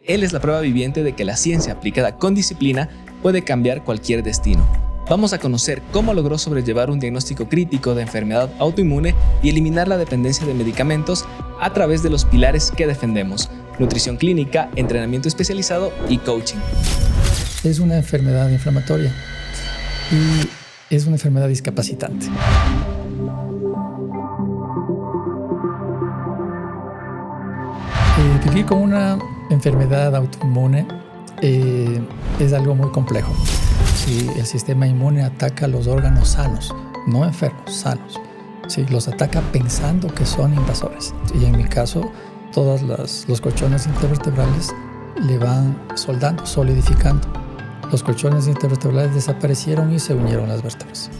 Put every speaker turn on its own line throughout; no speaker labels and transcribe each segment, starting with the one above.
Él es la prueba viviente de que la ciencia aplicada con disciplina puede cambiar cualquier destino. Vamos a conocer cómo logró sobrellevar un diagnóstico crítico de enfermedad autoinmune y eliminar la dependencia de medicamentos a través de los pilares que defendemos: nutrición clínica, entrenamiento especializado y coaching.
Es una enfermedad inflamatoria y es una enfermedad discapacitante. Vivir con una enfermedad autoinmune es algo muy complejo. Sí, el sistema inmune ataca los órganos sanos, no enfermos, sanos. Sí, los ataca pensando que son invasores. Y en mi caso, todos los colchones intervertebrales le van soldando, solidificando. Los colchones intervertebrales desaparecieron y se unieron las vértebras.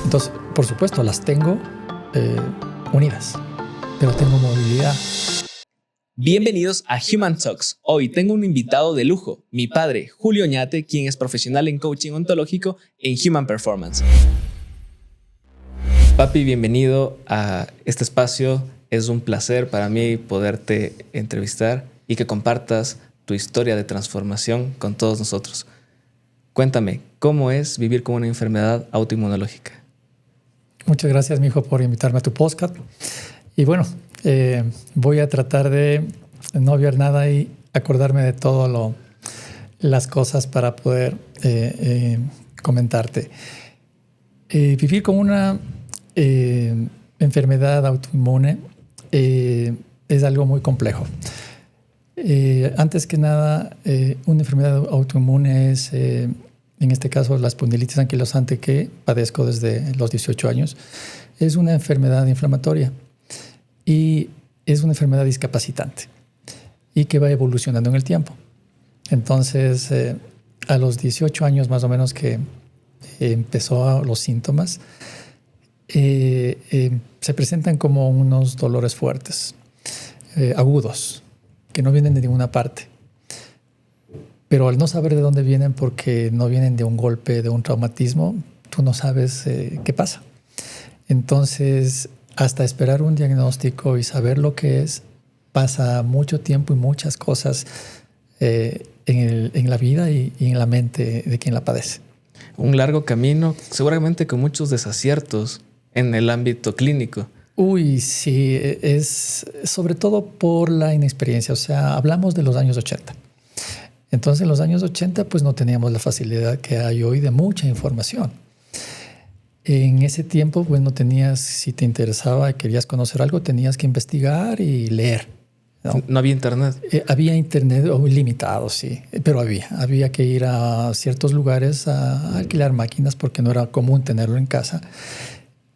Entonces, por supuesto, las tengo unidas, pero tengo movilidad.
Bienvenidos a Human Talks. Hoy tengo un invitado de lujo, mi padre, Julio Oñate, quien es profesional en coaching ontológico en Human Performance. Papi, bienvenido a este espacio. Es un placer para mí poderte entrevistar y que compartas tu historia de transformación con todos nosotros. Cuéntame, ¿cómo es vivir con una enfermedad autoinmunológica?
Muchas gracias, mijo, por invitarme a tu podcast. Y bueno, voy a tratar de no obviar nada y acordarme de todas las cosas para poder comentarte. Vivir con una enfermedad autoinmune es algo muy complejo. Antes que nada, una enfermedad autoinmune es, en este caso, la espondilitis anquilosante, que padezco desde los 18 años. Es una enfermedad inflamatoria y es una enfermedad discapacitante y que va evolucionando en el tiempo. Entonces, a los 18 años más o menos que empezó los síntomas, se presentan como unos dolores fuertes, agudos, que no vienen de ninguna parte. Pero al no saber de dónde vienen, porque no vienen de un golpe, de un traumatismo, tú no sabes qué pasa. Entonces, hasta esperar un diagnóstico y saber lo que es, pasa mucho tiempo y muchas cosas en la vida y en la mente de quien la padece.
Un largo camino, seguramente con muchos desaciertos en el ámbito clínico.
Uy, sí, es sobre todo por la inexperiencia. O sea, hablamos de los años 80. Entonces, en los años 80, pues no teníamos la facilidad que hay hoy de mucha información. En ese tiempo, pues no tenías, si te interesaba y querías conocer algo, tenías que investigar y leer.
No había internet.
Había internet limitado, sí, pero había que ir a ciertos lugares a alquilar máquinas porque no era común tenerlo en casa,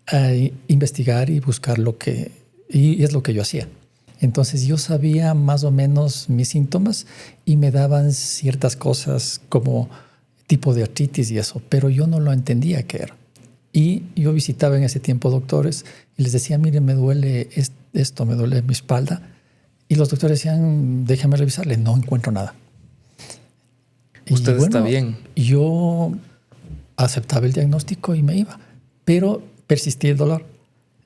a investigar y buscar y es lo que yo hacía. Entonces yo sabía más o menos mis síntomas y me daban ciertas cosas como tipo de artritis y eso, pero yo no lo entendía qué era. Y yo visitaba en ese tiempo doctores y les decía, mire, me duele esto, me duele mi espalda. Y los doctores decían, déjame revisarle, no encuentro nada.
Usted está bien.
Yo aceptaba el diagnóstico y me iba, pero persistía el dolor.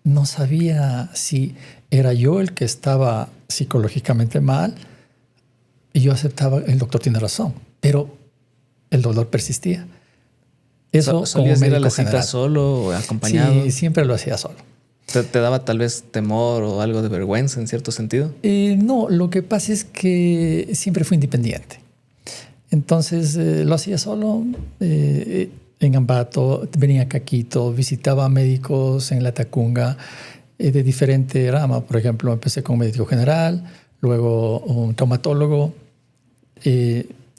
No sabía si era yo el que estaba psicológicamente mal y yo aceptaba, el doctor tiene razón, pero el dolor persistía. Eso
¿Solías ir a la cita solo o acompañado?
Sí, siempre lo hacía solo.
¿Te daba tal vez temor o algo de vergüenza en cierto sentido?
No, lo que pasa es que siempre fui independiente. Entonces lo hacía solo en Ambato, venía a Caquito, visitaba médicos en La Tacunga de diferente rama. Por ejemplo, empecé con médico general, luego un traumatólogo,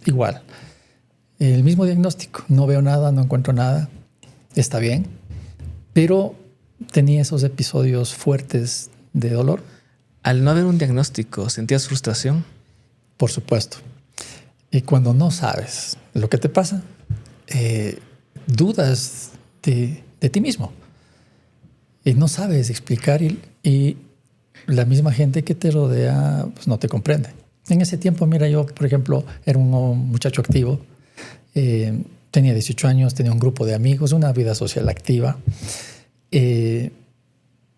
igual. El mismo diagnóstico, no veo nada, no encuentro nada, está bien, pero tenía esos episodios fuertes de dolor.
Al no haber un diagnóstico, ¿sentías frustración?
Por supuesto. Y cuando no sabes lo que te pasa, dudas de ti mismo. Y no sabes explicar y la misma gente que te rodea pues, no te comprende. En ese tiempo, mira, yo, por ejemplo, era un muchacho activo. Tenía 18 años, tenía un grupo de amigos, una vida social activa.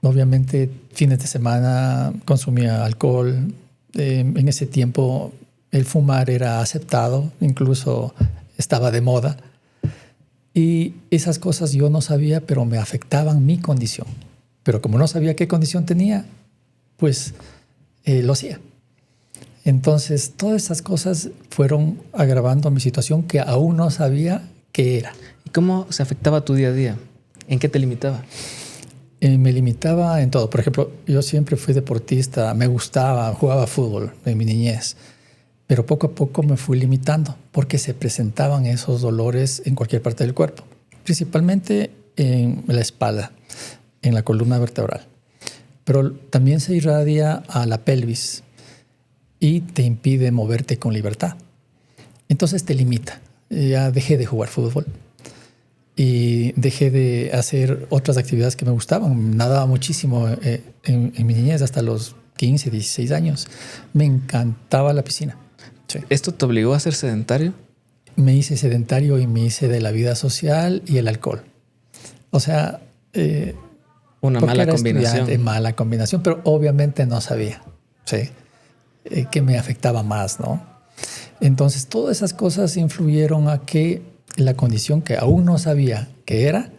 Obviamente, fines de semana consumía alcohol. En ese tiempo el fumar era aceptado, incluso estaba de moda. Y esas cosas yo no sabía, pero me afectaban mi condición. Pero como no sabía qué condición tenía, pues lo hacía. Entonces, todas esas cosas fueron agravando mi situación que aún no sabía qué era.
¿Y cómo se afectaba tu día a día? ¿En qué te limitaba?
Me limitaba en todo. Por ejemplo, yo siempre fui deportista, me gustaba, jugaba fútbol en mi niñez, pero poco a poco me fui limitando porque se presentaban esos dolores en cualquier parte del cuerpo, principalmente en la espalda, en la columna vertebral. Pero también se irradia a la pelvis y te impide moverte con libertad. Entonces te limita. Ya dejé de jugar fútbol y dejé de hacer otras actividades que me gustaban. Nadaba muchísimo en mi niñez, hasta los 15, 16 años. Me encantaba la piscina. Sí.
¿Esto te obligó a ser sedentario?
Me hice sedentario y me hice de la vida social y el alcohol. O sea,
una mala combinación.
Mala combinación, pero obviamente no sabía, ¿sí? Que me afectaba más, ¿no? Entonces, todas esas cosas influyeron a que la condición que aún no sabía que era,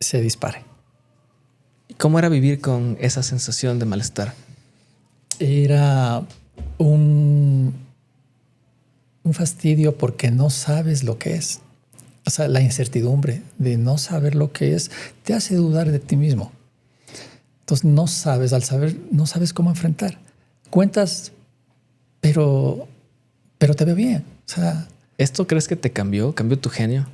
se dispare.
¿Cómo era vivir con esa sensación de malestar?
Era un fastidio porque no sabes lo que es. O sea, la incertidumbre de no saber lo que es te hace dudar de ti mismo. Entonces no sabes, al saber, no sabes cómo enfrentar. Cuentas, pero te ve bien. O sea,
¿esto crees que te cambió? ¿Cambió tu genio?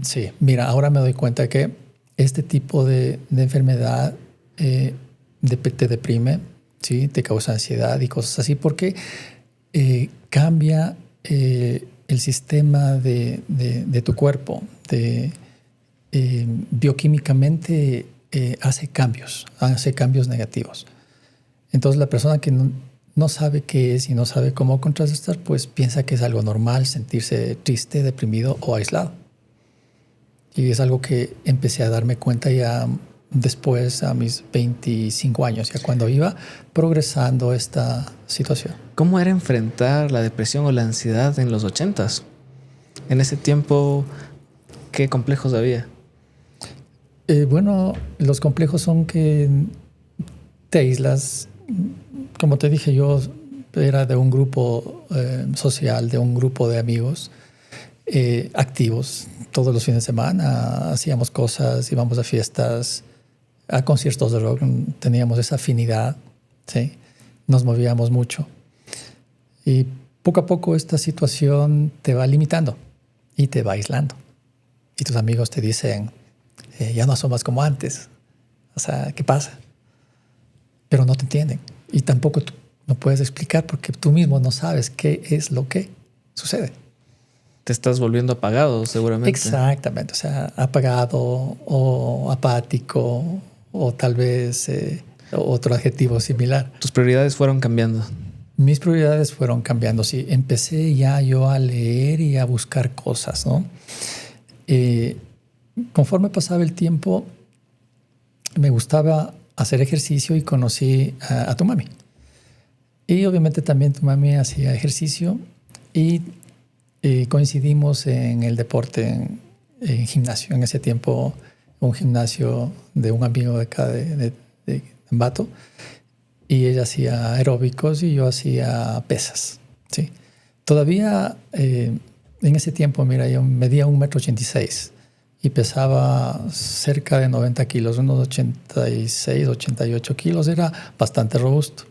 Sí, mira, ahora me doy cuenta que este tipo de enfermedad te deprime, ¿sí? Te causa ansiedad y cosas así, porque cambia el sistema de tu cuerpo. Bioquímicamente hace cambios negativos. Entonces la persona que no sabe qué es y no sabe cómo contrarrestar, pues piensa que es algo normal sentirse triste, deprimido o aislado. Y es algo que empecé a darme cuenta ya después, a mis 25 años, ya cuando iba progresando esta situación.
¿Cómo era enfrentar la depresión o la ansiedad en los 80s? En ese tiempo, ¿qué complejos había?
Bueno, los complejos son que te aíslas. Como te dije, yo era de un grupo social, de un grupo de amigos activos. Todos los fines de semana hacíamos cosas, íbamos a fiestas, a conciertos de rock, teníamos esa afinidad, ¿sí? Nos movíamos mucho. Y poco a poco esta situación te va limitando y te va aislando. Y tus amigos te dicen, ya no somos como antes. O sea, ¿qué pasa? Pero no te entienden. Y tampoco tú no puedes explicar porque tú mismo no sabes qué es lo que sucede.
Te estás volviendo apagado, seguramente.
Exactamente. O sea, apagado o apático o tal vez otro adjetivo similar.
Tus prioridades fueron cambiando.
Mis prioridades fueron cambiando, sí. Empecé ya yo a leer y a buscar cosas, ¿no? Conforme pasaba el tiempo, me gustaba hacer ejercicio y conocí a tu mami. Y obviamente también tu mami hacía ejercicio y coincidimos en el deporte, en gimnasio. En ese tiempo, un gimnasio de un amigo de acá de Ambato. Y ella hacía aeróbicos y yo hacía pesas, ¿sí? Todavía en ese tiempo, mira, yo medía 1,86 m y pesaba cerca de 90 kilos, unos 86, 88 kilos. Era bastante robusto.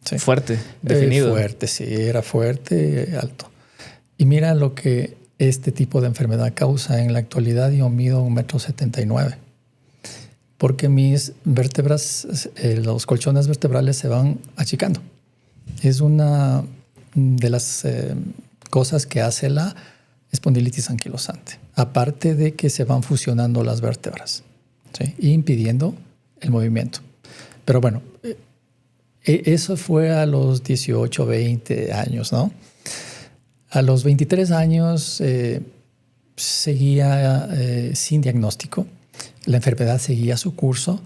¿Sí?
Fuerte, definido.
Fuerte, sí, era fuerte, alto. Y mira lo que este tipo de enfermedad causa. En la actualidad yo mido 1,79 m. Porque mis vértebras, los colchones vertebrales se van achicando. Es una de las cosas que hace la espondilitis anquilosante. Aparte de que se van fusionando las vértebras, ¿sí? Impidiendo el movimiento. Pero bueno, eso fue a los 18, 20 años, ¿no? A los 23 años seguía sin diagnóstico. La enfermedad seguía su curso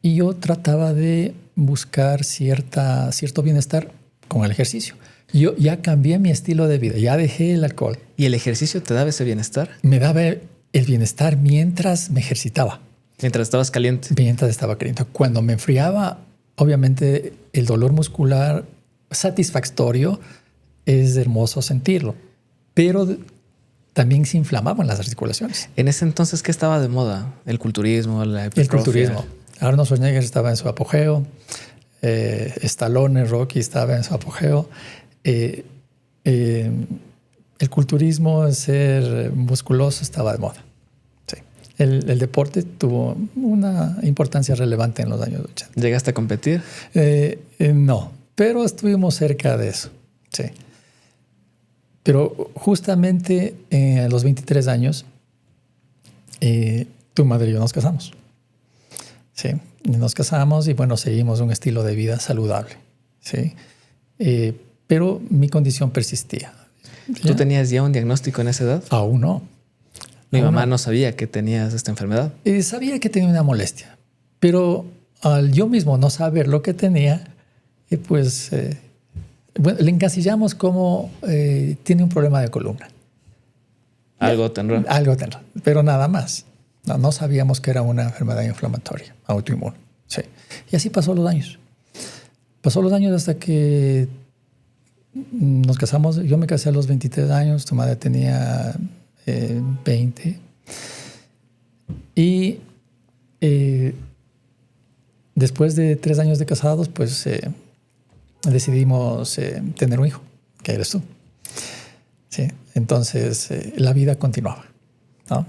y yo trataba de buscar cierto bienestar con el ejercicio. Yo ya cambié mi estilo de vida, ya dejé el alcohol.
¿Y el ejercicio te daba ese bienestar?
Me daba el bienestar mientras me ejercitaba.
Mientras estabas caliente.
Mientras estaba caliente. Cuando me enfriaba, obviamente el dolor muscular satisfactorio es hermoso sentirlo, pero también se inflamaban las articulaciones.
En ese entonces, ¿qué estaba de moda? ¿El culturismo, la hipertrofia?
El culturismo. Arnold Schwarzenegger estaba en su apogeo. Stallone, Rocky estaba en su apogeo. El culturismo, el ser musculoso, estaba de moda. Sí. El deporte tuvo una importancia relevante en los años 80.
¿Llegaste a competir?
No, pero estuvimos cerca de eso. Sí. Pero justamente a los 23 años, tu madre y yo nos casamos. Sí, nos casamos y bueno, seguimos un estilo de vida saludable. Sí. Pero mi condición persistía.
¿Tú tenías ya un diagnóstico en esa edad?
Aún no.
Mi mamá no sabía que tenías esta enfermedad.
Sabía que tenía una molestia, pero al yo mismo no saber lo que tenía, bueno, le encasillamos como tiene un problema de columna.
Algo tendrá.
Algo tendrá, pero nada más. No sabíamos que era una enfermedad inflamatoria, autoinmune. Sí. Y así pasó los años. Pasó los años hasta que nos casamos. Yo me casé a los 23 años, tu madre tenía 20. Y después de 3 años de casados, pues decidimos tener un hijo, que eres tú. Sí. Entonces, la vida continuaba, ¿no?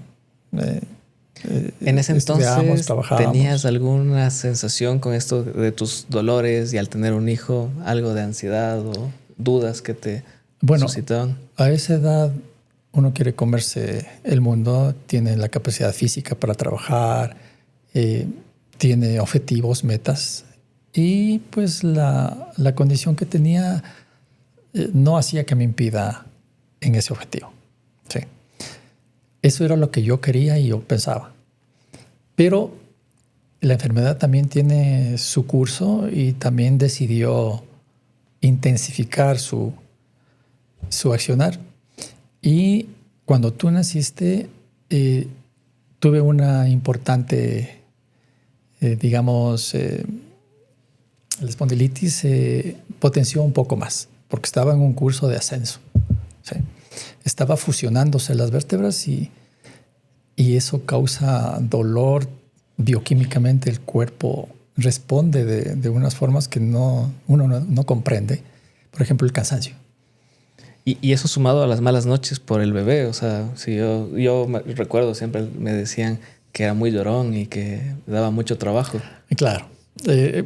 En ese entonces, ¿tenías alguna sensación con esto de tus dolores y al tener un hijo, algo de ansiedad o dudas que te suscitaban?
A esa edad uno quiere comerse el mundo, tiene la capacidad física para trabajar, tiene objetivos, metas, y pues la condición que tenía no hacía que me impida en ese objetivo. Sí. Eso era lo que yo quería y yo pensaba. Pero la enfermedad también tiene su curso y también decidió intensificar su accionar. Y cuando tú naciste, tuve una importante, la espondilitis se potenció un poco más porque estaba en un curso de ascenso. ¿Sí? Estaba fusionándose las vértebras y eso causa dolor. Bioquímicamente el cuerpo responde de unas formas que uno no comprende. Por ejemplo, el cansancio.
Y eso sumado a las malas noches por el bebé. O sea, si yo recuerdo siempre me decían que era muy llorón y que daba mucho trabajo.
Claro.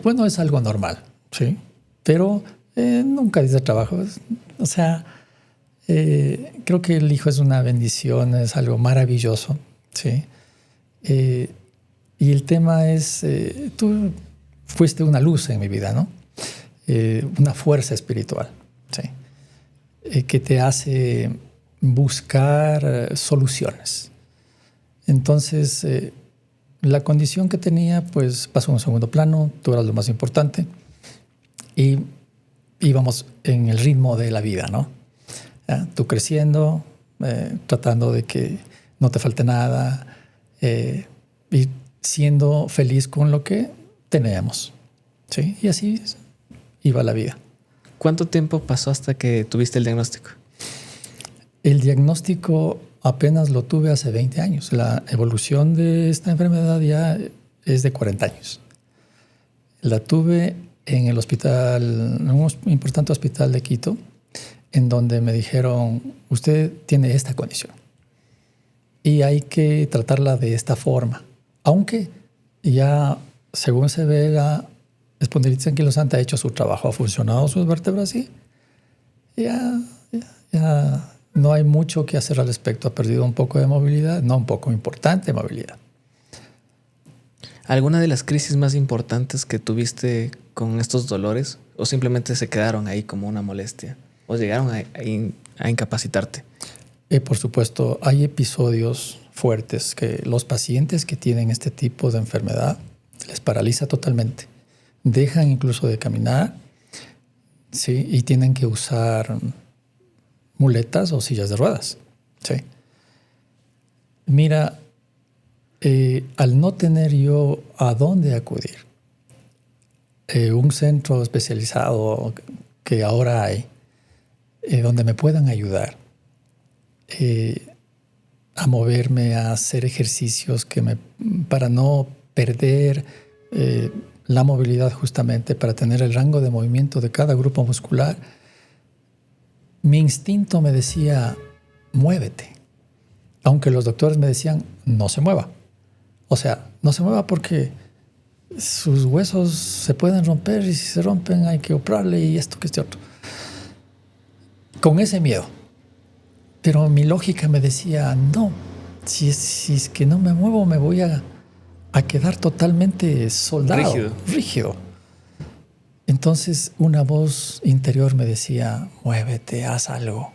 Bueno, es algo normal, ¿sí? Pero nunca dice trabajo. O sea, creo que el hijo es una bendición, es algo maravilloso, ¿sí? Y el tema es, tú fuiste una luz en mi vida, ¿no? Una fuerza espiritual, ¿sí? Que te hace buscar soluciones. Entonces, la condición que tenía, pues pasó a un segundo plano, tú eras lo más importante y íbamos en el ritmo de la vida, ¿no? Tú creciendo, tratando de que no te falte nada y siendo feliz con lo que teníamos, ¿sí? Y así iba la vida.
¿Cuánto tiempo pasó hasta que tuviste el diagnóstico?
El diagnóstico apenas lo tuve hace 20 años. La evolución de esta enfermedad ya es de 40 años. La tuve en el hospital, en un importante hospital de Quito, en donde me dijeron, usted tiene esta condición y hay que tratarla de esta forma. Aunque ya, según se ve, la espondilitis anquilosante ha hecho su trabajo, ha funcionado sus vértebras y ya no hay mucho que hacer al respecto. Ha perdido un poco de movilidad, no un poco, importante movilidad.
¿Alguna de las crisis más importantes que tuviste con estos dolores o simplemente se quedaron ahí como una molestia o llegaron a incapacitarte?
Por supuesto, hay episodios fuertes que los pacientes que tienen este tipo de enfermedad les paraliza totalmente. Dejan incluso de caminar, ¿sí? Y tienen que usar muletas o sillas de ruedas, ¿sí? Mira, al no tener yo a dónde acudir, un centro especializado que ahora hay, donde me puedan ayudar a moverme, a hacer ejercicios para no perder la movilidad, justamente para tener el rango de movimiento de cada grupo muscular. Mi instinto me decía, muévete. Aunque los doctores me decían, no se mueva. O sea, no se mueva porque sus huesos se pueden romper y si se rompen hay que operarle y esto que este otro. Con ese miedo. Pero mi lógica me decía, no, si es que no me muevo me voy a quedar totalmente soldado, rígido. Entonces una voz interior me decía, muévete, haz algo.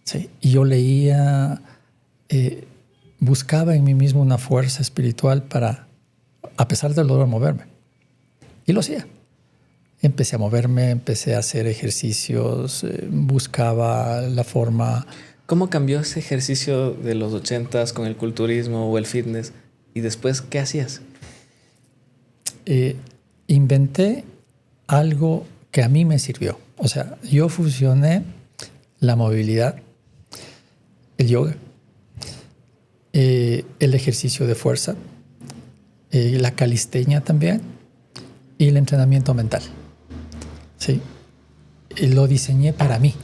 ¿Sí? Y yo leía, buscaba en mí mismo una fuerza espiritual para, a pesar del dolor, moverme. Y lo hacía. Empecé a moverme, empecé a hacer ejercicios, buscaba la forma.
¿Cómo cambió ese ejercicio de los 80s con el culturismo o el fitness? Y después, ¿qué hacías?
Inventé algo que a mí me sirvió. O sea, yo fusioné la movilidad, el yoga, el ejercicio de fuerza, la calistenia también y el entrenamiento mental. Sí. Y lo diseñé para mí,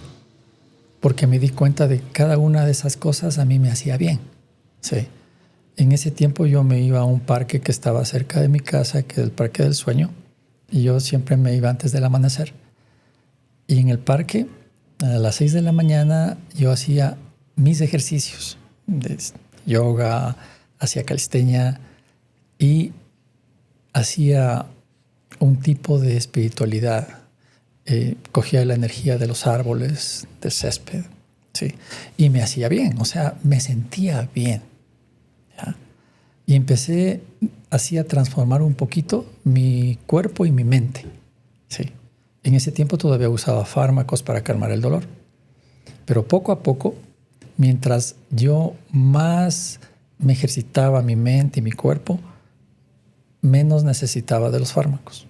porque me di cuenta de que cada una de esas cosas a mí me hacía bien. Sí. En ese tiempo yo me iba a un parque que estaba cerca de mi casa, que es el Parque del Sueño, y yo siempre me iba antes del amanecer. Y en el parque, a las 6 de la mañana, yo hacía mis ejercicios de yoga, hacía calistenia y hacía un tipo de espiritualidad. Cogía la energía de los árboles, del césped, ¿sí? Y me hacía bien, o sea, me sentía bien. ¿Ya? Y empecé así a transformar un poquito mi cuerpo y mi mente. ¿Sí? En ese tiempo todavía usaba fármacos para calmar el dolor. Pero poco a poco, mientras yo más me ejercitaba mi mente y mi cuerpo, menos necesitaba de los fármacos.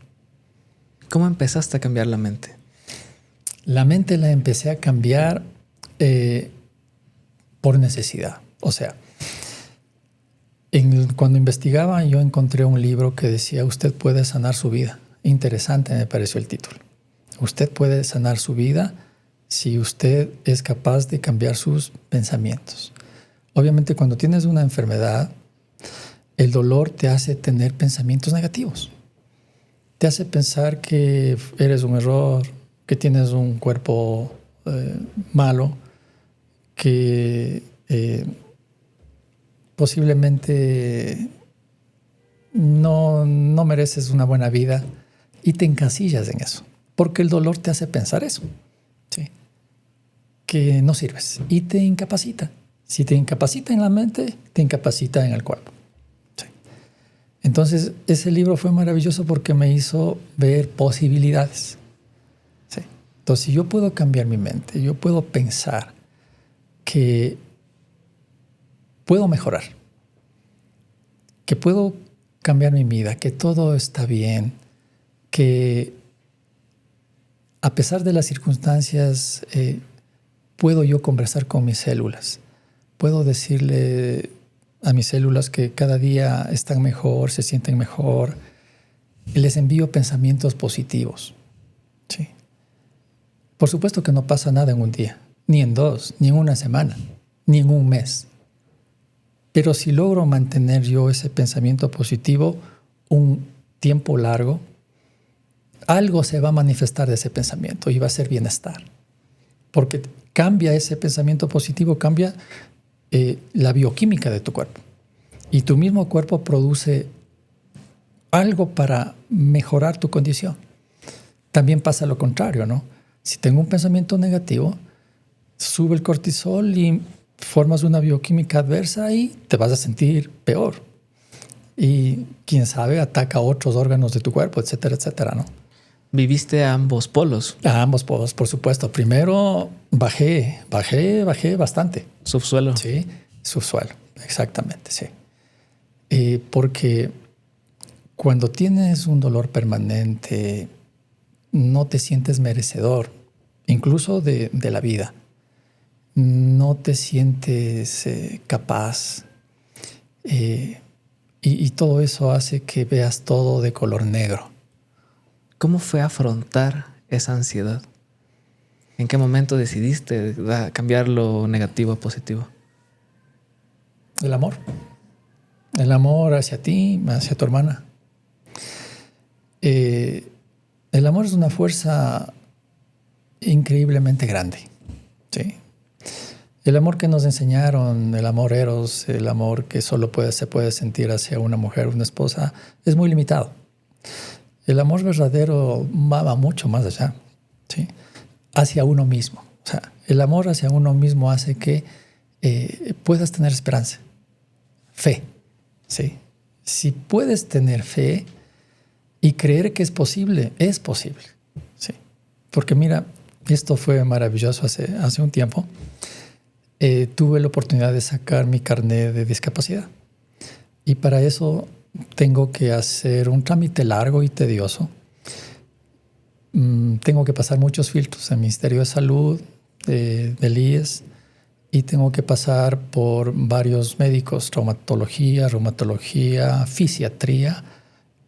¿Cómo empezaste a cambiar la mente?
La mente la empecé a cambiar por necesidad. O sea, cuando investigaba yo encontré un libro que decía usted puede sanar su vida. Interesante me pareció el título. Usted puede sanar su vida si usted es capaz de cambiar sus pensamientos. Obviamente cuando tienes una enfermedad, el dolor te hace tener pensamientos negativos. Te hace pensar que eres un error, que tienes un cuerpo malo, que posiblemente no mereces una buena vida y te encasillas en eso, porque el dolor te hace pensar eso, ¿sí? Que no sirves y te incapacita. Si te incapacita en la mente, te incapacita en el cuerpo. Entonces, ese libro fue maravilloso porque me hizo ver posibilidades. ¿Sí? Entonces, si yo puedo cambiar mi mente, yo puedo pensar que puedo mejorar, que puedo cambiar mi vida, que todo está bien, que a pesar de las circunstancias, puedo yo conversar con mis células, puedo decirle a mis células que cada día están mejor, se sienten mejor. Les envío pensamientos positivos. ¿Sí? Por supuesto que no pasa nada en un día, ni en 2, ni en una semana, ni en un mes. Pero si logro mantener yo ese pensamiento positivo un tiempo largo, algo se va a manifestar de ese pensamiento y va a ser bienestar. Porque cambia ese pensamiento positivo, cambia la bioquímica de tu cuerpo. Y tu mismo cuerpo produce algo para mejorar tu condición. También pasa lo contrario, ¿no? Si tengo un pensamiento negativo, sube el cortisol y formas una bioquímica adversa y te vas a sentir peor. Y quién sabe, ataca otros órganos de tu cuerpo, etcétera, etcétera, ¿no?
Viviste a ambos polos.
A ambos polos, por supuesto. Primero bajé bastante.
Subsuelo.
Sí, subsuelo, exactamente, sí. Porque cuando tienes un dolor permanente, no te sientes merecedor, incluso de la vida. No te sientes capaz. Y todo eso hace que veas todo de color negro.
¿Cómo fue afrontar esa ansiedad? ¿En qué momento decidiste cambiar lo negativo a positivo?
El amor. El amor hacia ti, hacia tu hermana. El amor es una fuerza increíblemente grande. ¿Sí? El amor que nos enseñaron, el amor eros, el amor que solo se puede sentir hacia una mujer, una esposa, es muy limitado. El amor verdadero va mucho más allá, ¿sí? Hacia uno mismo. O sea, el amor hacia uno mismo hace que puedas tener esperanza, fe, ¿sí? Si puedes tener fe y creer que es posible, ¿sí? Porque mira, esto fue maravilloso hace un tiempo. Tuve la oportunidad de sacar mi carnet de discapacidad. Y para eso tengo que hacer un trámite largo y tedioso. Tengo que pasar muchos filtros en el Ministerio de Salud, del IES, y tengo que pasar por varios médicos, traumatología, reumatología, fisiatría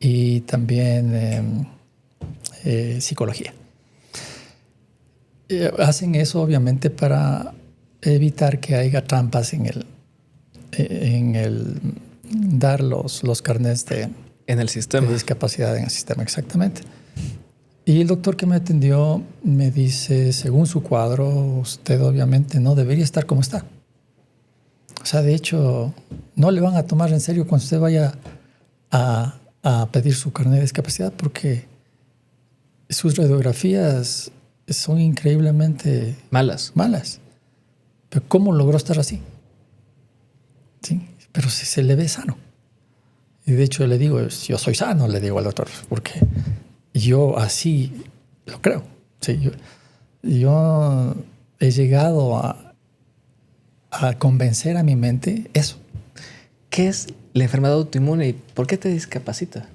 y también psicología. Hacen eso obviamente para evitar que haya trampas en el dar los carnets
en el sistema
de discapacidad en el sistema, exactamente. Y el doctor que me atendió me dice, según su cuadro, usted obviamente no debería estar como está. O sea, de hecho, no le van a tomar en serio cuando usted vaya a pedir su carnet de discapacidad porque sus radiografías son increíblemente malas. Pero ¿cómo logró estar así? ¿Sí? Pero si se le ve sano. Y de hecho le digo, yo soy sano, le digo al doctor, porque yo así lo creo. Sí, yo he llegado a convencer a mi mente eso.
¿Qué es la enfermedad autoinmune y por qué te discapacita?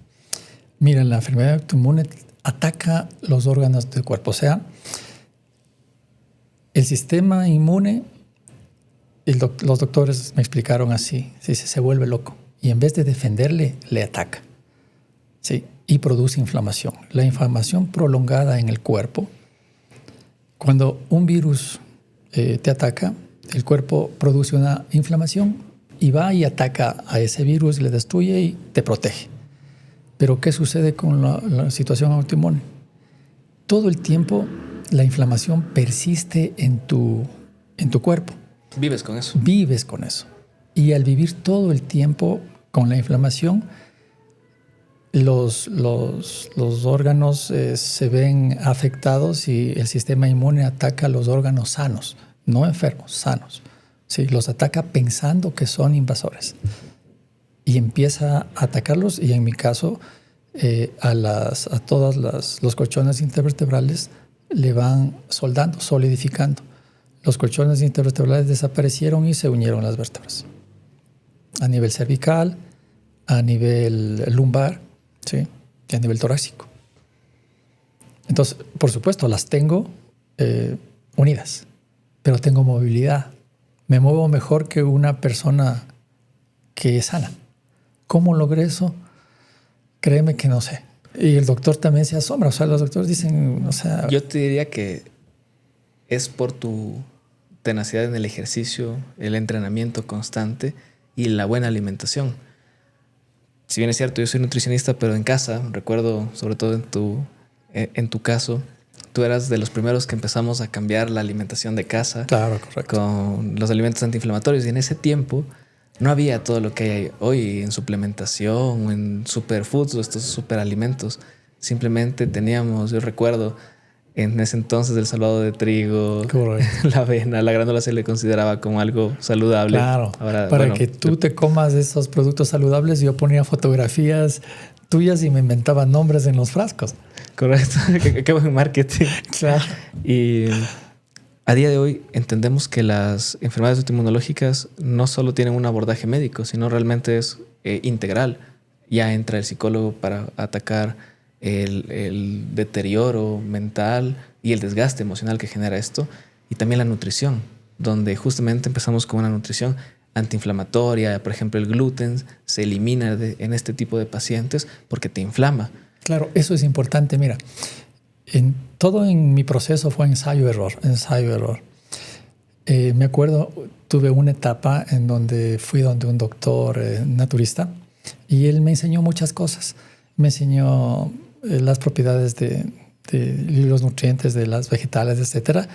Mira, la enfermedad autoinmune ataca los órganos del cuerpo. O sea, el sistema inmune, los doctores me explicaron así, se vuelve loco. Y en vez de defenderle, le ataca. ¿Sí? Y produce inflamación. La inflamación prolongada en el cuerpo, cuando un virus te ataca, el cuerpo produce una inflamación y va y ataca a ese virus, le destruye y te protege. Pero ¿qué sucede con la situación autoinmune? Todo el tiempo la inflamación persiste en tu cuerpo.
¿Vives con eso?
Vives con eso. Y al vivir todo el tiempo con la inflamación, los órganos se ven afectados y el sistema inmune ataca a los órganos sanos, no enfermos, sanos. Sí, los ataca pensando que son invasores. Y empieza a atacarlos y en mi caso a todos los colchones intervertebrales le van soldando, solidificando. Los colchones intervertebrales desaparecieron y se unieron las vértebras. A nivel cervical, a nivel lumbar, ¿sí? Y a nivel torácico. Entonces, por supuesto, las tengo unidas, pero tengo movilidad. Me muevo mejor que una persona que es sana. ¿Cómo logré eso? Créeme que no sé. Y el doctor también se asombra. O sea, los doctores dicen, o sea...
Yo te diría que es por tu tenacidad en el ejercicio, el entrenamiento constante y la buena alimentación. Si bien es cierto, yo soy nutricionista, pero en casa, recuerdo, sobre todo en tu caso, tú eras de los primeros que empezamos a cambiar la alimentación de casa.
Claro, correcto.
Con los alimentos antiinflamatorios. Y en ese tiempo no había todo lo que hay hoy en suplementación o en superfoods o estos superalimentos. Simplemente teníamos, yo recuerdo, en ese entonces el salvado de trigo, correcto, la avena, la granola se le consideraba como algo saludable.
Claro, ahora, para que tú te comas esos productos saludables, yo ponía fotografías tuyas y me inventaba nombres en los frascos.
Correcto. Qué buen marketing.
Claro.
Y a día de hoy entendemos que las enfermedades autoinmunológicas no solo tienen un abordaje médico, sino realmente es integral. Ya entra el psicólogo para atacar el deterioro mental y el desgaste emocional que genera esto, y también la nutrición, donde justamente empezamos con una nutrición antiinflamatoria. Por ejemplo, el gluten se elimina en este tipo de pacientes porque te inflama.
Claro, eso es importante. Mira, todo en mi proceso fue ensayo-error, ensayo-error. Me acuerdo, tuve una etapa en donde fui donde un doctor naturista y él me enseñó muchas cosas. Me enseñó las propiedades de los nutrientes de las vegetales, etcétera.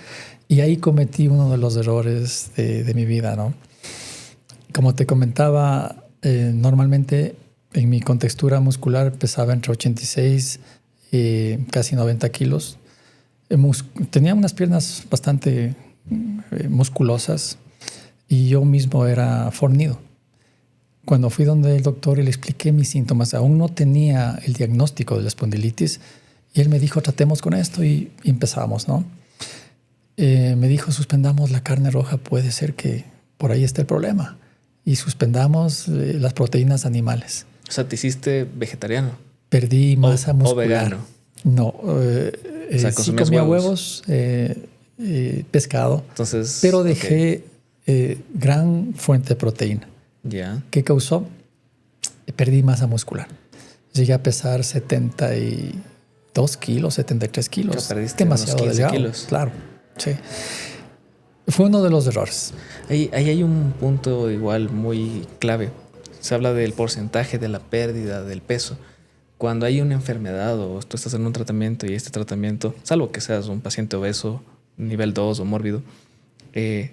Y ahí cometí uno de los errores de mi vida, ¿no? Como te comentaba, normalmente en mi contextura muscular pesaba entre 86 y casi 90 kilos. Tenía unas piernas bastante musculosas y yo mismo era fornido. Cuando fui donde el doctor y le expliqué mis síntomas, aún no tenía el diagnóstico de la espondilitis, y él me dijo, tratemos con esto, y empezamos, ¿no? Me dijo, suspendamos la carne roja, puede ser que por ahí esté el problema, y suspendamos las proteínas animales.
O sea, te hiciste vegetariano.
Perdí masa muscular.
¿O vegano?
No,
o sea,
sí comía huevos, pescado.
Entonces,
pero dejé gran fuente de proteína.
Ya.
¿Qué causó? Perdí masa muscular. Llegué a pesar 72 kilos, 73 kilos.
O sea, perdiste
demasiado
unos 15
delgado.
kilos.
Claro, sí. Fue uno de los errores.
Ahí hay un punto igual muy clave. Se habla del porcentaje de la pérdida del peso. Cuando hay una enfermedad o tú estás en un tratamiento y este tratamiento, salvo que seas un paciente obeso, nivel 2 o mórbido,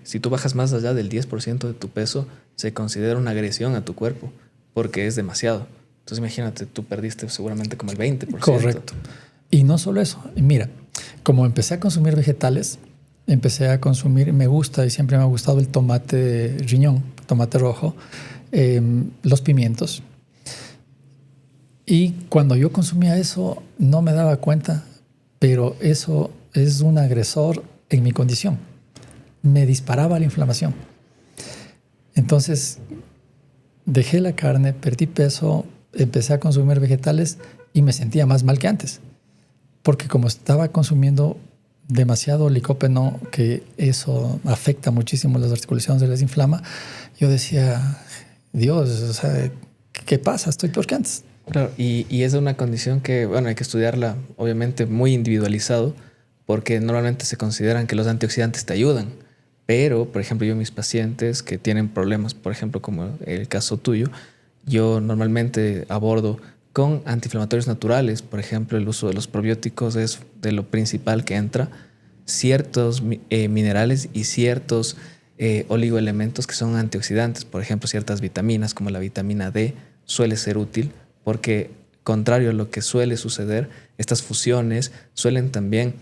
si tú bajas más allá del 10% de tu peso, se considera una agresión a tu cuerpo porque es demasiado. Entonces imagínate, tú perdiste seguramente como el 20%.
Correcto. Y no solo eso. Mira, como empecé a consumir vegetales, me gusta y siempre me ha gustado el tomate riñón, tomate rojo, los pimientos. Y cuando yo consumía eso, no me daba cuenta, pero eso es un agresor en mi condición. Me disparaba la inflamación. Entonces, dejé la carne, perdí peso, empecé a consumir vegetales y me sentía más mal que antes. Porque como estaba consumiendo demasiado licopeno, que eso afecta muchísimo las articulaciones, se les inflama, yo decía, Dios, o sea, ¿qué pasa? Estoy peor que antes.
Claro, y es una condición que, bueno, hay que estudiarla obviamente muy individualizado, porque normalmente se consideran que los antioxidantes te ayudan. Pero, por ejemplo, yo mis pacientes que tienen problemas, por ejemplo, como el caso tuyo, yo normalmente abordo con antiinflamatorios naturales. Por ejemplo, el uso de los probióticos es de lo principal que entra. Ciertos minerales y ciertos oligoelementos que son antioxidantes. Por ejemplo, ciertas vitaminas como la vitamina D suele ser útil porque, contrario a lo que suele suceder, estas fusiones suelen también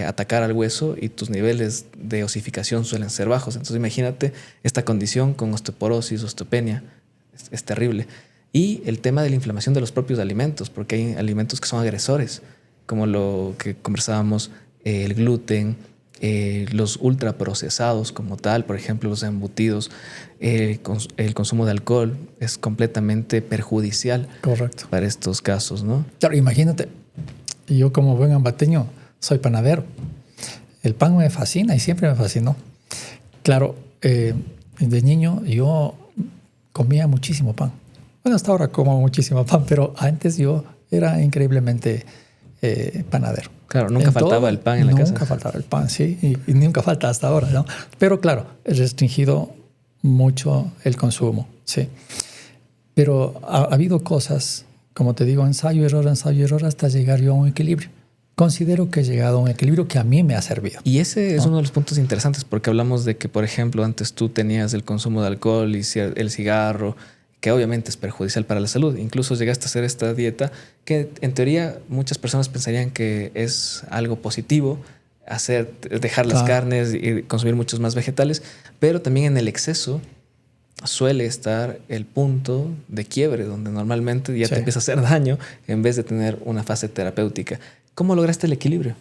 atacar al hueso y tus niveles de osificación suelen ser bajos. Entonces imagínate esta condición con osteoporosis, osteopenia. Es terrible. Y el tema de la inflamación de los propios alimentos, porque hay alimentos que son agresores, como lo que conversábamos, el gluten, los ultraprocesados como tal, por ejemplo, los embutidos, el consumo de alcohol es completamente perjudicial.
Correcto.
Para estos casos, ¿no?
Claro, imagínate, yo como buen ambateño soy panadero. El pan me fascina y siempre me fascinó. Claro, de niño yo comía muchísimo pan. Bueno, hasta ahora como muchísimo pan, pero antes yo era increíblemente panadero.
Claro, nunca faltaba el pan en la casa.
Nunca faltaba el pan, sí, y nunca falta hasta ahora, ¿no? Pero claro, he restringido mucho el consumo, sí. Pero ha habido cosas, como te digo, ensayo, error, hasta llegar yo a un equilibrio. Considero que he llegado a un equilibrio que a mí me ha servido.
Y ese es uno de los puntos interesantes, porque hablamos de que, por ejemplo, antes tú tenías el consumo de alcohol y el cigarro, que obviamente es perjudicial para la salud. Incluso llegaste a hacer esta dieta que en teoría muchas personas pensarían que es algo positivo, dejar las carnes y consumir muchos más vegetales, pero también en el exceso suele estar el punto de quiebre, donde normalmente ya
Sí.
te empieza a hacer daño en vez de tener una fase terapéutica. ¿Cómo lograste el equilibrio?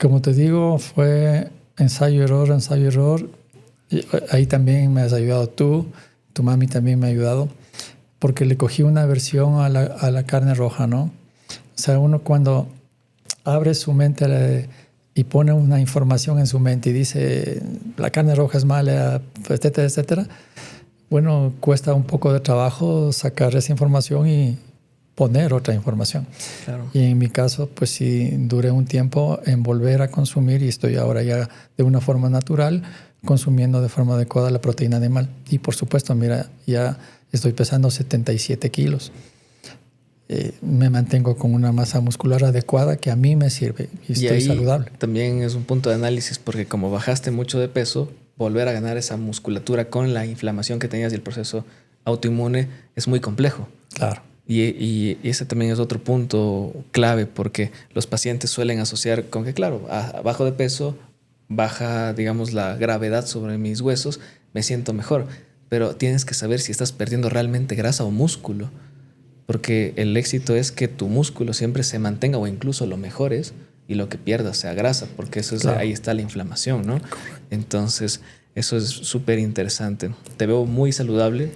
Como te digo, fue ensayo, error. Y ahí también me has ayudado tú, tu mami también me ha ayudado, porque le cogí una aversión a la carne roja, ¿no? O sea, uno cuando abre su mente y pone una información en su mente y dice la carne roja es mala, etcétera, etcétera, bueno, cuesta un poco de trabajo sacar esa información y poner otra información.
Claro.
Y en mi caso, pues sí, duré un tiempo en volver a consumir y estoy ahora ya de una forma natural consumiendo de forma adecuada la proteína animal. Y por supuesto, mira, ya estoy pesando 77 kilos. Me mantengo con una masa muscular adecuada que a mí me sirve y estoy
ahí
saludable.
También es un punto de análisis porque como bajaste mucho de peso, volver a ganar esa musculatura con la inflamación que tenías y el proceso autoinmune es muy complejo.
Claro.
Y ese también es otro punto clave porque los pacientes suelen asociar con que, claro, bajo de peso, baja, digamos, la gravedad sobre mis huesos, me siento mejor. Pero tienes que saber si estás perdiendo realmente grasa o músculo. Porque el éxito es que tu músculo siempre se mantenga o incluso lo mejores y lo que pierdas sea grasa, porque eso es, claro, ahí está la inflamación, ¿no? Entonces, eso es súper interesante. Te veo muy saludable.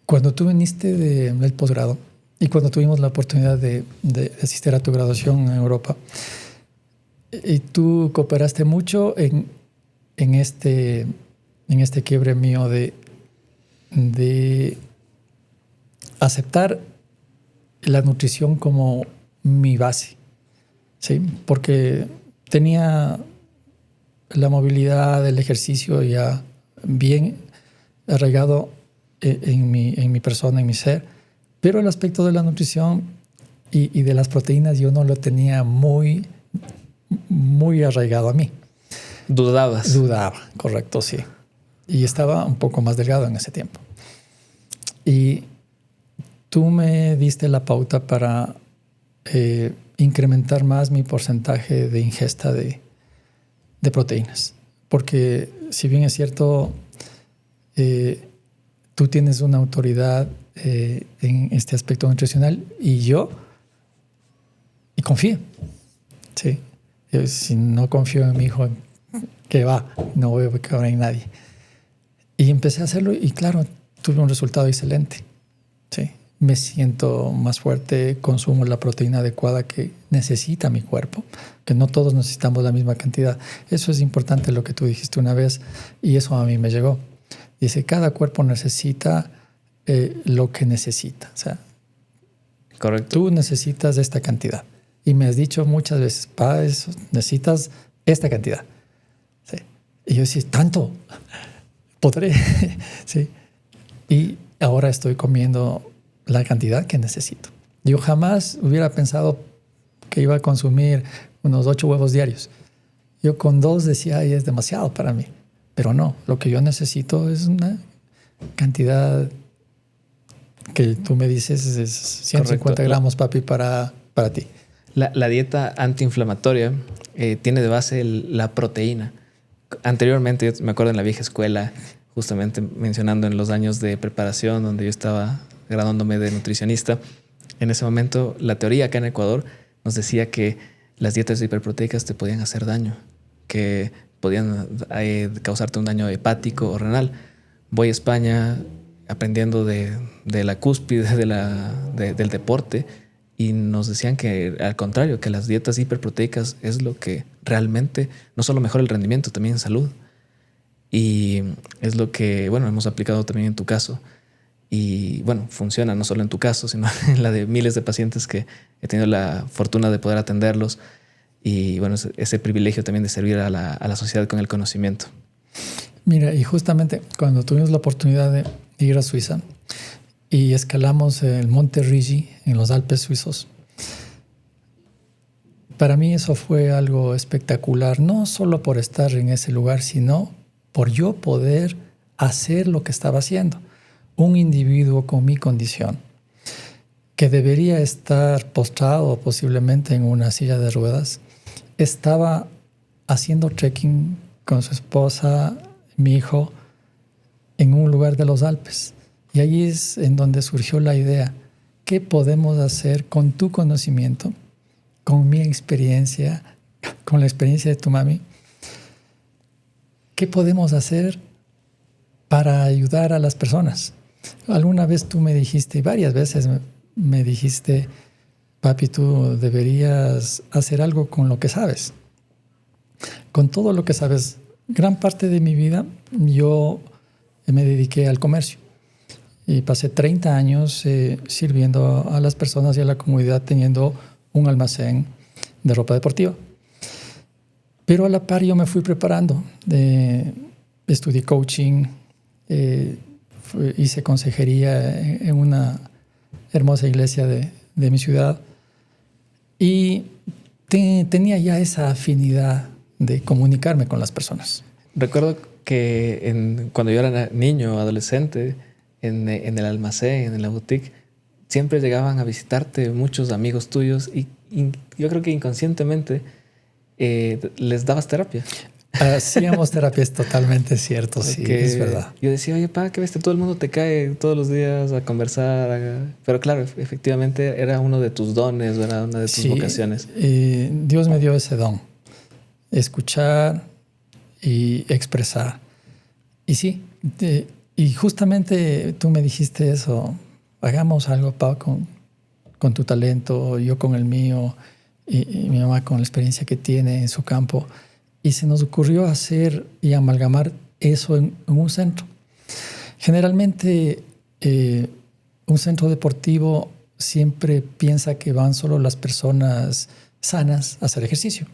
Cuando tú viniste del posgrado y cuando tuvimos la oportunidad de asistir a tu graduación en Europa, y tú cooperaste mucho en este quiebre mío de aceptar la nutrición como mi base, ¿sí? Porque tenía la movilidad, el ejercicio ya bien arraigado en mi persona, en mi ser, pero el aspecto de la nutrición y de las proteínas yo no lo tenía muy arraigado a mí.
¿Dudabas?
Dudaba, correcto, sí. Y estaba un poco más delgado en ese tiempo. Y tú me diste la pauta para incrementar más mi porcentaje de ingesta de proteínas. Porque si bien es cierto, tú tienes una autoridad en este aspecto nutricional y confío. Sí. Si no confío en mi hijo, ¿qué va? No voy a confiar en nadie. Y empecé a hacerlo y claro, tuve un resultado excelente. Sí. Me siento más fuerte, consumo la proteína adecuada que necesita mi cuerpo, que no todos necesitamos la misma cantidad. Eso es importante lo que tú dijiste una vez y eso a mí me llegó. Dice, cada cuerpo necesita lo que necesita. O sea,
correcto.
Tú necesitas esta cantidad. Y me has dicho muchas veces, para eso necesitas esta cantidad. Sí. Y yo decía, ¿tanto? ¿Podré? Sí. Y ahora estoy comiendo la cantidad que necesito. Yo jamás hubiera pensado que iba a consumir unos 8 huevos diarios. Yo con 2 decía, ay, es demasiado para mí. Pero no, lo que yo necesito es una cantidad que tú me dices es 150 correcto. Gramos, papi, para ti.
La dieta antiinflamatoria tiene de base la proteína. Anteriormente, yo me acuerdo en la vieja escuela, justamente mencionando en los años de preparación donde yo estaba graduándome de nutricionista, en ese momento la teoría acá en Ecuador nos decía que las dietas hiperproteicas te podían hacer daño, que podían causarte un daño hepático o renal. Voy a España aprendiendo de la cúspide del deporte y nos decían que al contrario, que las dietas hiperproteicas es lo que realmente no solo mejora el rendimiento, también en salud. Y es lo que, bueno, hemos aplicado también en tu caso. Y bueno, funciona no solo en tu caso, sino en la de miles de pacientes que he tenido la fortuna de poder atenderlos. Y bueno, ese privilegio también de servir a la sociedad con el conocimiento.
Mira, y justamente cuando tuvimos la oportunidad de ir a Suiza y escalamos el Monte Rigi en los Alpes suizos, para mí eso fue algo espectacular, no solo por estar en ese lugar, sino por yo poder hacer lo que estaba haciendo. Un individuo con mi condición, que debería estar postrado posiblemente en una silla de ruedas, estaba haciendo trekking con su esposa, mi hijo, en un lugar de los Alpes. Y ahí es en donde surgió la idea. ¿Qué podemos hacer con tu conocimiento, con mi experiencia, con la experiencia de tu mami? ¿Qué podemos hacer para ayudar a las personas? Alguna vez tú me dijiste, y varias veces me dijiste, papi, tú deberías hacer algo con lo que sabes. Con todo lo que sabes, gran parte de mi vida yo me dediqué al comercio. Y pasé 30 años sirviendo a las personas y a la comunidad teniendo un almacén de ropa deportiva. Pero a la par yo me fui preparando. Estudié coaching, hice consejería en una hermosa iglesia de mi ciudad y tenía ya esa afinidad de comunicarme con las personas.
Recuerdo que cuando yo era niño, adolescente, en el almacén, en la boutique, siempre llegaban a visitarte muchos amigos tuyos y yo creo que inconscientemente les dabas terapia.
Hacíamos terapia, es totalmente cierto, sí, es verdad.
Yo decía, oye, pa, ¿qué ves? Todo el mundo te cae todos los días a conversar. Pero claro, efectivamente era uno de tus dones, era una de tus vocaciones.
Dios me dio ese don, escuchar y expresar. Y sí, y justamente tú me dijiste eso, hagamos algo, pa, con tu talento, yo con el mío, y mi mamá con la experiencia que tiene en su campo. Y se nos ocurrió hacer y amalgamar eso en un centro. Generalmente, un centro deportivo siempre piensa que van solo las personas sanas a hacer ejercicio.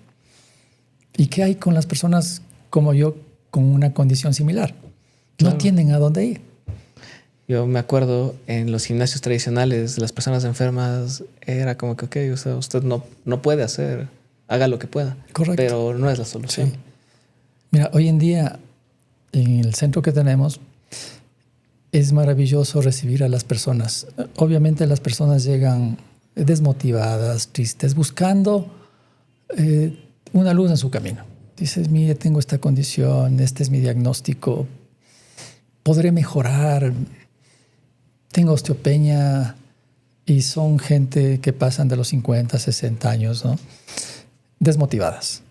¿Y qué hay con las personas como yo con una condición similar? Claro. No tienen a dónde ir.
Yo me acuerdo en los gimnasios tradicionales, las personas enfermas, era como que, ok, o sea, usted no puede hacer, haga lo que pueda.
Correcto.
Pero no es la solución.
Sí. Mira, hoy en día, en el centro que tenemos, es maravilloso recibir a las personas. Obviamente las personas llegan desmotivadas, tristes, buscando una luz en su camino. Dices, mire, tengo esta condición, este es mi diagnóstico, podré mejorar, tengo osteopenia, y son gente que pasan de los 50, 60 años, ¿no? Desmotivadas.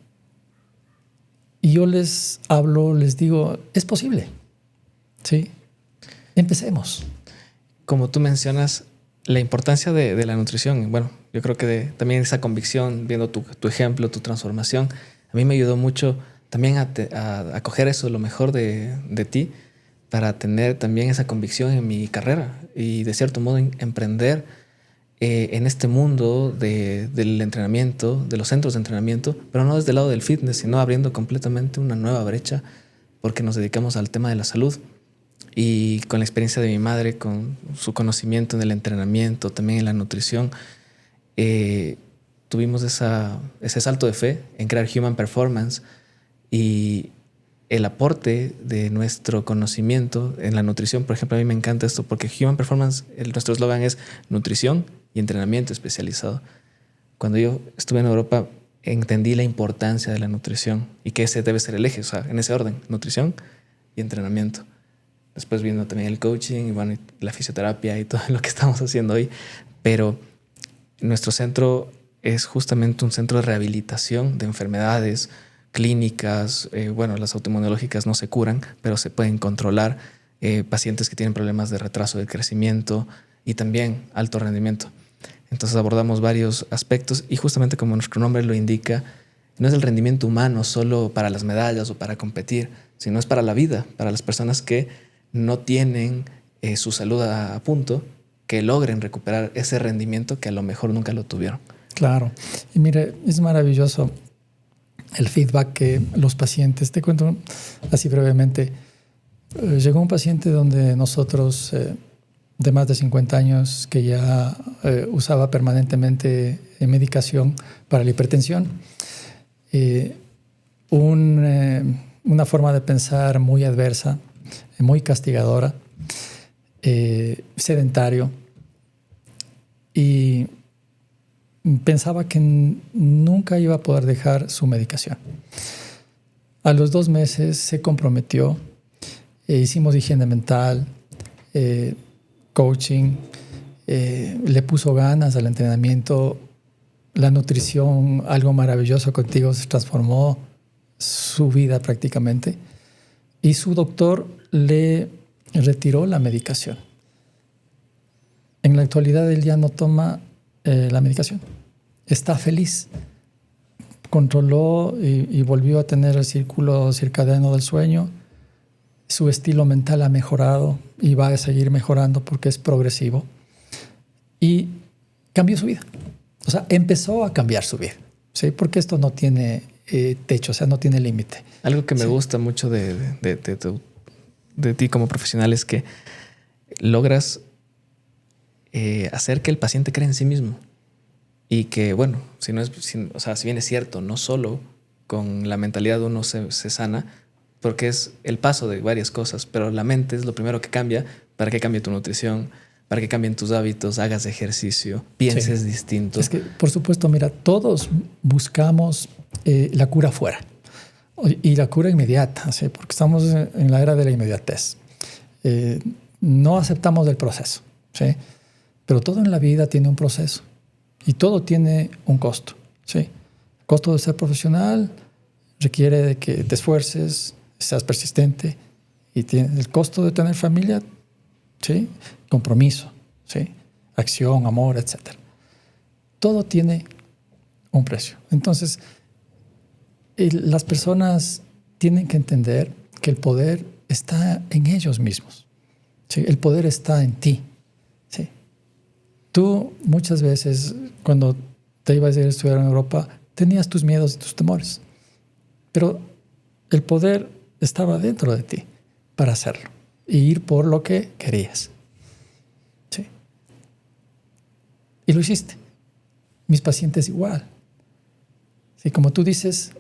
Y yo les hablo, les digo, es posible, ¿sí? Empecemos.
Como tú mencionas, la importancia de la nutrición, bueno, yo creo que también esa convicción, viendo tu ejemplo, tu transformación, a mí me ayudó mucho también a coger eso, lo mejor de ti, para tener también esa convicción en mi carrera y de cierto modo emprender en este mundo del entrenamiento, de los centros de entrenamiento, pero no desde el lado del fitness, sino abriendo completamente una nueva brecha porque nos dedicamos al tema de la salud. Y con la experiencia de mi madre, con su conocimiento en el entrenamiento, también en la nutrición, tuvimos ese salto de fe en crear Human Performance y el aporte de nuestro conocimiento en la nutrición. Por ejemplo, a mí me encanta esto porque Human Performance, nuestro eslogan es nutrición y entrenamiento especializado. Cuando yo estuve en Europa, entendí la importancia de la nutrición y que ese debe ser el eje, o sea, en ese orden, nutrición y entrenamiento. Después vino también el coaching y bueno, la fisioterapia y todo lo que estamos haciendo hoy. Pero nuestro centro es justamente un centro de rehabilitación de enfermedades clínicas. Bueno, las autoinmunológicas no se curan, pero se pueden controlar. Pacientes que tienen problemas de retraso de crecimiento y también alto rendimiento. Entonces abordamos varios aspectos y justamente como nuestro nombre lo indica, no es el rendimiento humano solo para las medallas o para competir, sino es para la vida, para las personas que no tienen su salud a punto, que logren recuperar ese rendimiento que a lo mejor nunca lo tuvieron.
Claro. Y mire, es maravilloso el feedback que los pacientes, te cuento así brevemente, llegó un paciente donde nosotros, de más de 50 años, que ya usaba permanentemente medicación para la hipertensión, una forma de pensar muy adversa, muy castigadora, sedentario, y pensaba que nunca iba a poder dejar su medicación. A los 2 meses se comprometió, hicimos higiene mental, coaching, le puso ganas al entrenamiento, la nutrición, algo maravilloso contigo, se transformó su vida prácticamente. Y su doctor le retiró la medicación. En la actualidad él ya no toma la medicación. Está feliz. Controló y volvió a tener el círculo circadiano del sueño. Su estilo mental ha mejorado y va a seguir mejorando porque es progresivo. Y cambió su vida. O sea, empezó a cambiar su vida, ¿sí? Porque esto no tiene techo, o sea, no tiene límite.
Algo que me gusta mucho de ti como profesional es que logras hacer que el paciente crea en sí mismo. Y que, bueno, si bien es cierto, no solo con la mentalidad uno se sana, porque es el paso de varias cosas, pero la mente es lo primero que cambia para que cambie tu nutrición, para que cambien tus hábitos, hagas ejercicio, pienses distinto.
Es que, por supuesto, mira, todos buscamos la cura fuera y la cura inmediata, ¿sí? Porque estamos en la era de la inmediatez. No aceptamos el proceso, ¿sí? Pero todo en la vida tiene un proceso y todo tiene un costo, ¿sí? El costo de ser profesional requiere de que te esfuerces, seas persistente, y tiene el costo de tener familia, ¿sí? Compromiso, ¿sí? Acción, amor, etc. Todo tiene un precio. Entonces, las personas tienen que entender que el poder está en ellos mismos, ¿sí? El poder está en ti, ¿sí? Tú muchas veces, cuando te ibas a ir a estudiar en Europa, tenías tus miedos y tus temores, pero el poder estaba dentro de ti para hacerlo e ir por lo que querías. ¿Sí? Y lo hiciste. Mis pacientes igual. ¿Sí? Como tú dices,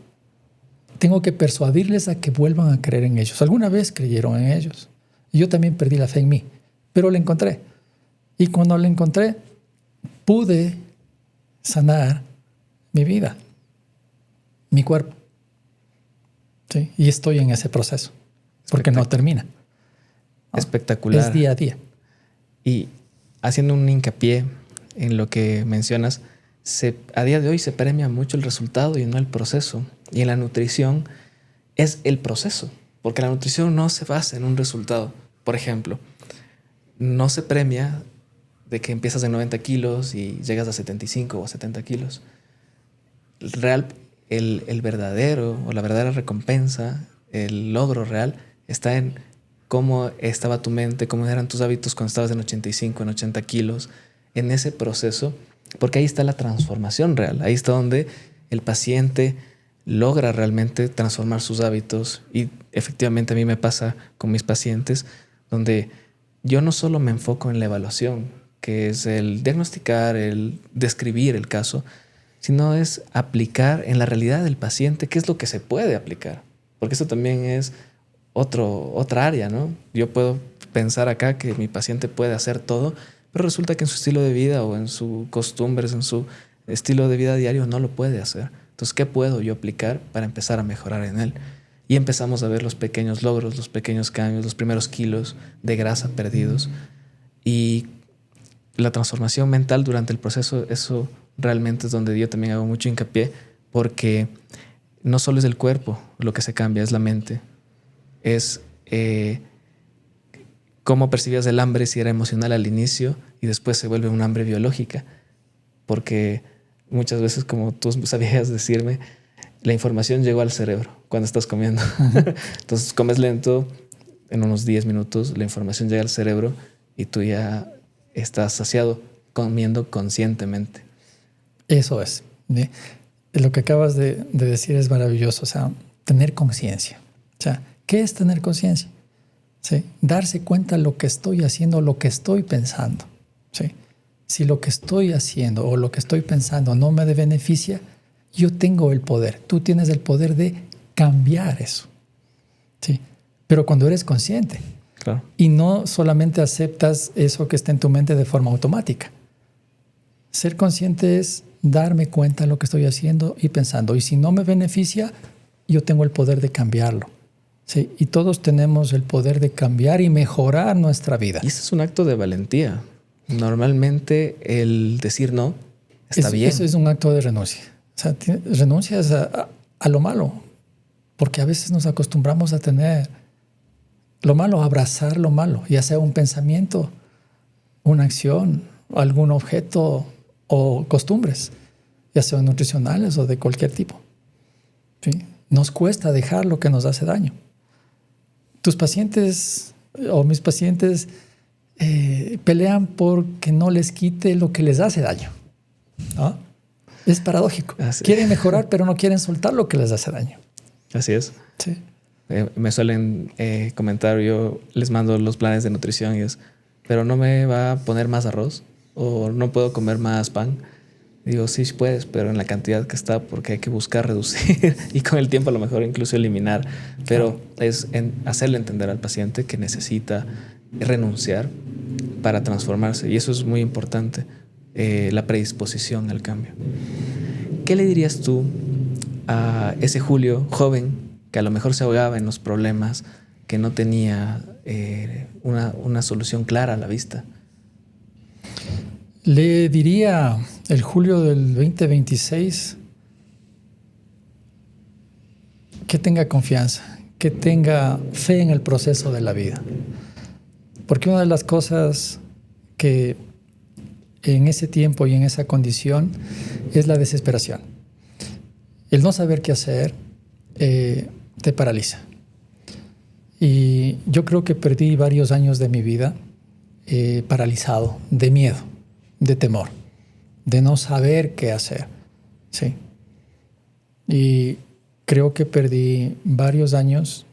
tengo que persuadirles a que vuelvan a creer en ellos. Alguna vez creyeron en ellos. Y yo también perdí la fe en mí, pero la encontré. Y cuando la encontré, pude sanar mi vida, mi cuerpo. ¿Sí? Y estoy en ese proceso, porque no termina.
Espectacular.
Es día a día.
Y haciendo un hincapié en lo que mencionas, a día de hoy se premia mucho el resultado y no el proceso. Y en la nutrición es el proceso, porque la nutrición no se basa en un resultado. Por ejemplo, no se premia de que empiezas en 90 kilos y llegas a 75 o 70 kilos. El verdadero o la verdadera recompensa, el logro real, está en cómo estaba tu mente, cómo eran tus hábitos cuando estabas en 85, en 80 kilos, en ese proceso, porque ahí está la transformación real, ahí está donde el paciente logra realmente transformar sus hábitos. Y efectivamente a mí me pasa con mis pacientes, donde yo no solo me enfoco en la evaluación, que es el diagnosticar, el describir el caso, sino es aplicar en la realidad del paciente qué es lo que se puede aplicar. Porque eso también es otra área, ¿no? Yo puedo pensar acá que mi paciente puede hacer todo, pero resulta que en su estilo de vida o en sus costumbres, en su estilo de vida diario no lo puede hacer. Entonces, ¿qué puedo yo aplicar para empezar a mejorar en él? Y empezamos a ver los pequeños logros, los pequeños cambios, los primeros kilos de grasa perdidos. Y la transformación mental durante el proceso, eso realmente es donde yo también hago mucho hincapié, porque no solo es el cuerpo lo que se cambia, es la mente. Es cómo percibías el hambre, si era emocional al inicio y después se vuelve un hambre biológica. Porque muchas veces, como tú sabías decirme, la información llegó al cerebro cuando estás comiendo. Entonces comes lento, en unos 10 minutos la información llega al cerebro y tú ya estás saciado comiendo conscientemente.
Eso es. ¿Sí? Lo que acabas de decir es maravilloso. O sea, tener conciencia. O sea, ¿qué es tener conciencia? ¿Sí? Darse cuenta de lo que estoy haciendo, lo que estoy pensando. ¿Sí? Si lo que estoy haciendo o lo que estoy pensando no me beneficia, yo tengo el poder. Tú tienes el poder de cambiar eso. ¿Sí? Pero cuando eres consciente.
Claro.
Y no solamente aceptas eso que está en tu mente de forma automática. Ser consciente es darme cuenta de lo que estoy haciendo y pensando. Y si no me beneficia, yo tengo el poder de cambiarlo. Sí, y todos tenemos el poder de cambiar y mejorar nuestra vida.
Y este es un acto de valentía. Normalmente el decir no está bien.
Eso es un acto de renuncia. O sea, renuncias a lo malo, porque a veces nos acostumbramos a tener lo malo, a abrazar lo malo, ya sea un pensamiento, una acción, algún objeto o costumbres, ya sean nutricionales o de cualquier tipo. ¿Sí? Nos cuesta dejar lo que nos hace daño. Tus pacientes o mis pacientes pelean porque no les quite lo que les hace daño, ¿no? Es paradójico. Quieren mejorar, pero no quieren soltar lo que les hace daño.
Así es.
Sí.
Me suelen comentar, yo les mando los planes de nutrición y es, pero no me va a poner más arroz o no puedo comer más pan. Digo, sí puedes, pero en la cantidad que está, porque hay que buscar reducir y con el tiempo a lo mejor incluso eliminar. Pero es hacerle entender al paciente que necesita renunciar para transformarse. Y eso es muy importante, la predisposición al cambio. ¿Qué le dirías tú a ese Julio joven que a lo mejor se ahogaba en los problemas, que no tenía una solución clara a la vista?
Le diría el Julio del 2026 que tenga confianza, que tenga fe en el proceso de la vida. Porque una de las cosas que en ese tiempo y en esa condición es la desesperación. El no saber qué hacer te paraliza. Y yo creo que perdí varios años de mi vida paralizado, de miedo, de temor, de no saber qué hacer. Sí. Y creo que perdí varios años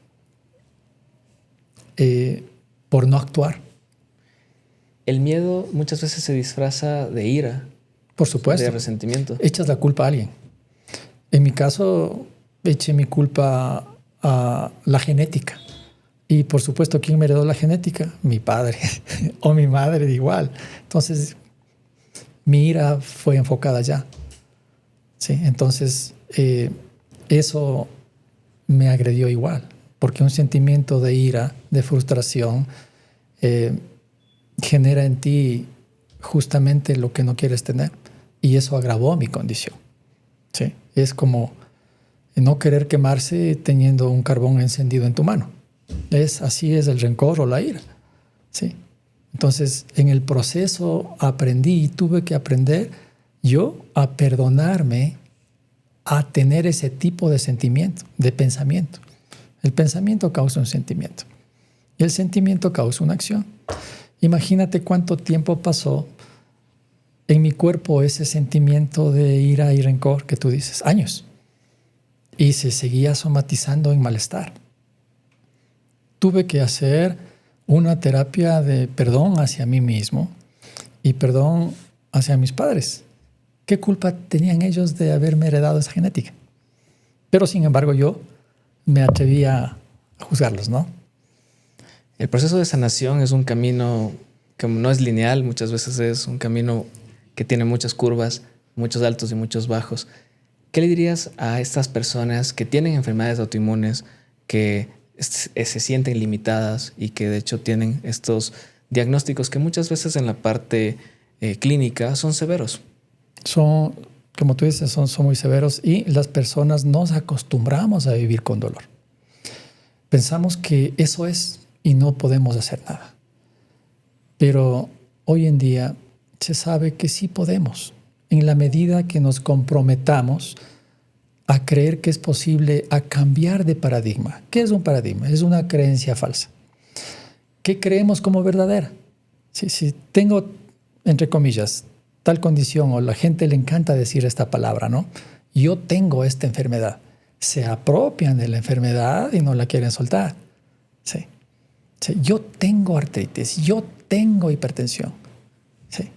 por no actuar.
El miedo muchas veces se disfraza de ira.
Por supuesto.
De resentimiento.
Echas la culpa a alguien. En mi caso, eché mi culpa a la genética. Y por supuesto, ¿quién me heredó la genética? Mi padre o mi madre, de igual. Entonces, mi ira fue enfocada allá. Sí, entonces, eso me agredió igual. Porque un sentimiento de ira, de frustración, genera en ti justamente lo que no quieres tener. Y eso agravó mi condición. ¿Sí? Es como no querer quemarse teniendo un carbón encendido en tu mano. Así es el rencor o la ira. ¿Sí? Entonces, en el proceso aprendí y tuve que aprender yo a perdonarme, a tener ese tipo de sentimiento, de pensamiento. El pensamiento causa un sentimiento y el sentimiento causa una acción. Imagínate cuánto tiempo pasó en mi cuerpo ese sentimiento de ira y rencor que tú dices, años. Y se seguía somatizando en malestar. Tuve que hacer una terapia de perdón hacia mí mismo y perdón hacia mis padres. ¿Qué culpa tenían ellos de haberme heredado esa genética? Pero sin embargo yo me atreví a juzgarlos, ¿no?
El proceso de sanación es un camino que no es lineal, muchas veces es un camino que tiene muchas curvas, muchos altos y muchos bajos. ¿Qué le dirías a estas personas que tienen enfermedades autoinmunes, que se sienten limitadas y que de hecho tienen estos diagnósticos que muchas veces en la parte clínica son severos?
Son, como tú dices, son muy severos y las personas nos acostumbramos a vivir con dolor. Pensamos que eso es y no podemos hacer nada. Pero hoy en día se sabe que sí podemos, en la medida que nos comprometamos a creer que es posible, a cambiar de paradigma. ¿Qué es un paradigma? Es una creencia falsa. ¿Qué creemos como verdadera? Si tengo, entre comillas, tal condición, o la gente le encanta decir esta palabra, ¿no? Yo tengo esta enfermedad. Se apropian de la enfermedad y no la quieren soltar. Sí. Sí. Yo tengo artritis, yo tengo hipertensión. Sí.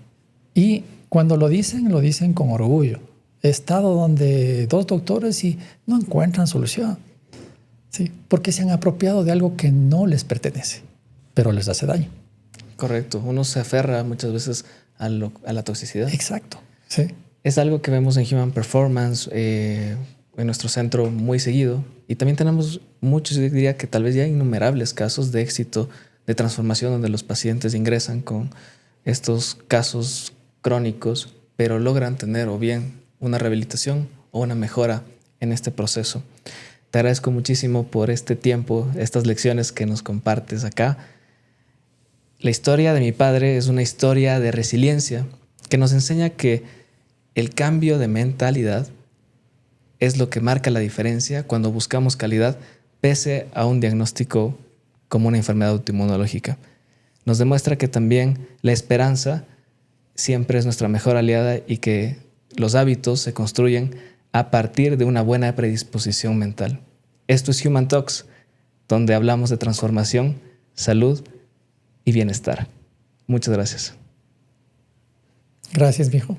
Y cuando lo dicen con orgullo. He estado donde 2 doctores y no encuentran solución. Sí, porque se han apropiado de algo que no les pertenece, pero les hace daño.
Correcto. Uno se aferra muchas veces a la toxicidad.
Exacto. Sí.
Es algo que vemos en Human Performance. en nuestro centro muy seguido y también tenemos muchos, yo diría que tal vez ya innumerables casos de éxito, de transformación donde los pacientes ingresan con estos casos crónicos, pero logran tener o bien una rehabilitación o una mejora en este proceso. Te agradezco muchísimo por este tiempo, estas lecciones que nos compartes acá. La historia de mi padre es una historia de resiliencia que nos enseña que el cambio de mentalidad es lo que marca la diferencia cuando buscamos calidad pese a un diagnóstico como una enfermedad autoinmunológica. Nos demuestra que también la esperanza siempre es nuestra mejor aliada y que los hábitos se construyen a partir de una buena predisposición mental. Esto es Human Talks, donde hablamos de transformación, salud y bienestar. Muchas gracias.
Gracias, viejo.